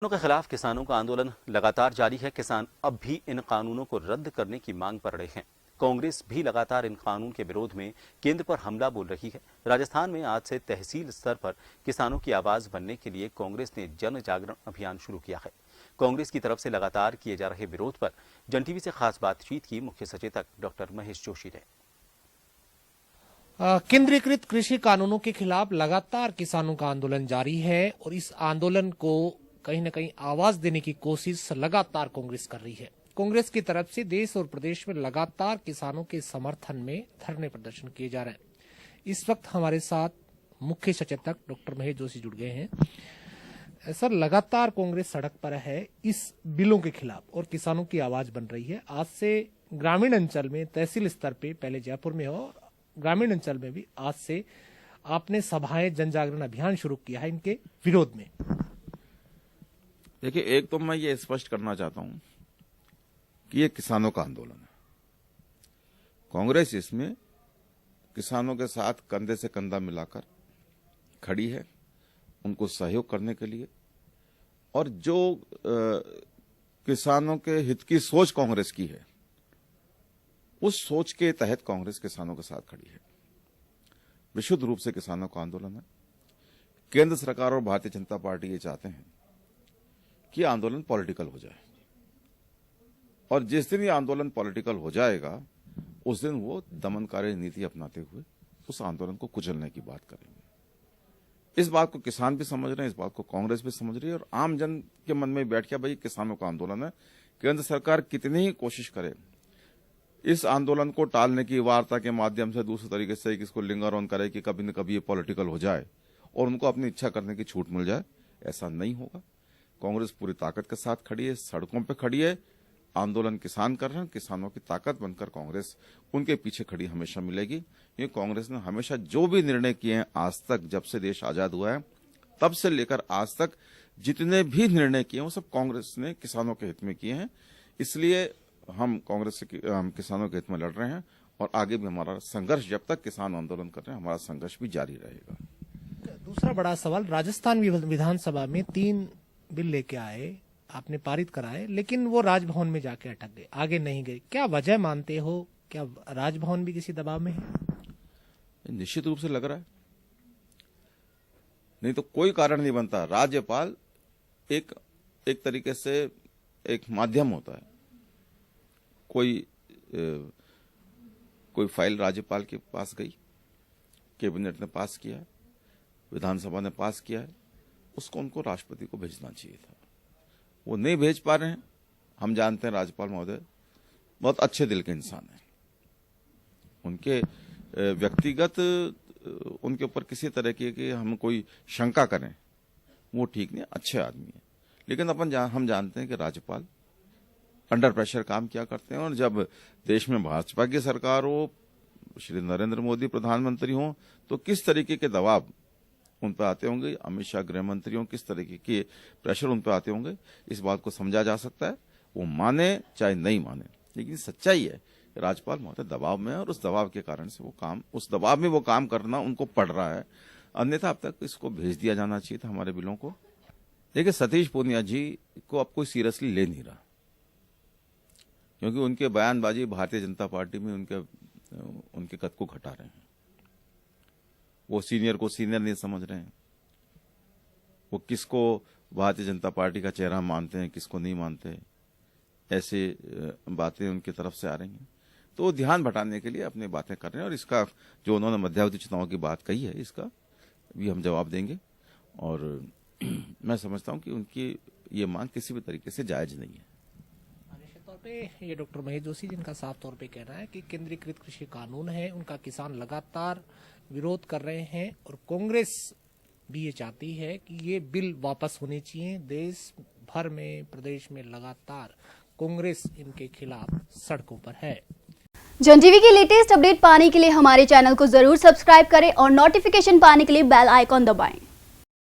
कानूनों के खिलाफ किसानों का आंदोलन लगातार जारी है। किसान अब भी इन कानूनों को रद्द करने की मांग पर अड़े हैं। कांग्रेस भी लगातार इन कानून के विरोध में केंद्र पर हमला बोल रही है। राजस्थान में आज से तहसील स्तर पर किसानों की आवाज बनने के लिए कांग्रेस ने जन जागरण अभियान शुरू किया है। कांग्रेस की तरफ से लगातार किए जा रहे विरोध पर जन टीवी से खास बातचीत की मुख्य सचेतक डॉक्टर महेश जोशी ने। केंद्रीकृत कृषि कानूनों के खिलाफ लगातार किसानों का आंदोलन जारी है और इस आंदोलन को कहीं न कहीं आवाज देने की कोशिश लगातार कांग्रेस कर रही है। कांग्रेस की तरफ से देश और प्रदेश में लगातार किसानों के समर्थन में धरने प्रदर्शन किए जा रहे हैं। इस वक्त हमारे साथ मुख्य सचेतक डॉक्टर महेश जोशी जुड़ गए हैं। सर, लगातार कांग्रेस सड़क पर है इस बिलों के खिलाफ और किसानों की आवाज बन रही है। आज से ग्रामीण अंचल में तहसील स्तर पे, पहले जयपुर में हो, ग्रामीण अंचल में भी आज से आपने सभाएं, जन जागरण अभियान शुरू किया है इनके विरोध में। देखिए, एक तो मैं ये स्पष्ट करना चाहता हूं कि ये किसानों का आंदोलन है। कांग्रेस इसमें किसानों के साथ कंधे से कंधा मिलाकर खड़ी है, उनको सहयोग करने के लिए। और जो किसानों के हित की सोच कांग्रेस की है, उस सोच के तहत कांग्रेस किसानों के साथ खड़ी है। विशुद्ध रूप से किसानों का आंदोलन है। केंद्र सरकार और भारतीय जनता पार्टी ये चाहते हैं कि आंदोलन पॉलिटिकल हो जाए, और जिस दिन ये आंदोलन पॉलिटिकल हो जाएगा उस दिन वो दमनकारी नीति अपनाते हुए उस आंदोलन को कुचलने की बात करेंगे। इस बात को किसान भी समझ रहे हैं, इस बात को कांग्रेस भी समझ रही है, और आम जन के मन में बैठ गया भाई किसानों का आंदोलन है। केंद्र सरकार कितनी ही कोशिश करे इस आंदोलन को टालने की, वार्ता के माध्यम से, दूसरे तरीके से इसको लिंगर ऑन करे कि कभी न कभी ये पॉलिटिकल हो जाए और उनको अपनी इच्छा करने की छूट मिल जाए, ऐसा नहीं होगा। कांग्रेस पूरी ताकत के साथ खड़ी है, सड़कों पे खड़ी है। आंदोलन किसान कर रहे हैं, किसानों की ताकत बनकर कांग्रेस उनके पीछे खड़ी हमेशा मिलेगी। ये कांग्रेस ने हमेशा जो भी निर्णय किए हैं आज तक, जब से देश आजाद हुआ है तब से लेकर आज तक जितने भी निर्णय किए हैं वो सब कांग्रेस ने किसानों के हित में किए हैं। इसलिए हम कांग्रेस से किसानों के हित में लड़ रहे हैं, और आगे भी हमारा संघर्ष, जब तक किसान आंदोलन कर रहे हैं, हमारा संघर्ष भी जारी रहेगा। दूसरा बड़ा सवाल, राजस्थान विधानसभा में 3 बिल लेके आए, आपने पारित कराए, लेकिन वो राजभवन में जाके अटक गए, आगे नहीं गए। क्या वजह मानते हो? क्या राजभवन भी किसी दबाव में है? निश्चित रूप से लग रहा है, नहीं तो कोई कारण नहीं बनता। राज्यपाल एक तरीके से एक माध्यम होता है। कोई फाइल राज्यपाल के पास गई, कैबिनेट ने पास किया है, विधानसभा ने पास किया है, उसको उनको राष्ट्रपति को भेजना चाहिए था। वो नहीं भेज पा रहे हैं। हम जानते हैं राज्यपाल महोदय बहुत अच्छे दिल के इंसान हैं। उनके व्यक्तिगत उनके ऊपर किसी तरह की कि हम कोई शंका करें, वो ठीक नहीं, अच्छे आदमी है। लेकिन हम जानते हैं कि राज्यपाल अंडर प्रेशर काम किया करते हैं, और जब देश में भाजपा की सरकार हो, श्री नरेंद्र मोदी प्रधानमंत्री हो, तो किस तरीके के दबाव उन पर आते होंगे, अमित शाह गृह मंत्री हों, किस तरीके के प्रेशर उन पर आते होंगे, इस बात को समझा जा सकता है। वो माने चाहे नहीं माने, लेकिन सच्चाई है राज्यपाल महोदय दबाव में है, और उस दबाव के कारण से उस दबाव में वो काम करना उनको पड़ रहा है। अन्यथा अब तक इसको भेज दिया जाना चाहिए था, हमारे बिलों को। देखिए, सतीश पूनिया जी को अब कोई सीरियसली ले नहीं रहा, क्योंकि उनके बयानबाजी भारतीय जनता पार्टी में उनके कद को घटा रहे हैं। वो सीनियर को सीनियर नहीं समझ रहे हैं। वो किसको भारतीय जनता पार्टी का चेहरा मानते हैं, किसको नहीं मानते, ऐसे बातें उनकी तरफ से आ रही हैं। तो वो ध्यान भटाने के लिए अपनी बातें कर रहे हैं, और इसका जो उन्होंने मध्यावधि चुनाव की बात कही है, इसका भी हम जवाब देंगे। और मैं समझता हूं कि उनकी ये मांग किसी भी तरीके से जायज नहीं है। ये डॉक्टर महेश जोशी, जिनका साफ तौर पे कहना है कि केंद्रीकृत कृषि कानून है, उनका किसान लगातार विरोध कर रहे हैं, और कांग्रेस भी ये चाहती है कि ये बिल वापस होने चाहिए। देश भर में, प्रदेश में लगातार कांग्रेस इनके खिलाफ सड़कों पर है। जन टीवी की लेटेस्ट अपडेट पाने के लिए हमारे चैनल को जरूर सब्सक्राइब करें और नोटिफिकेशन पाने के लिए बेल आइकॉन दबाएं।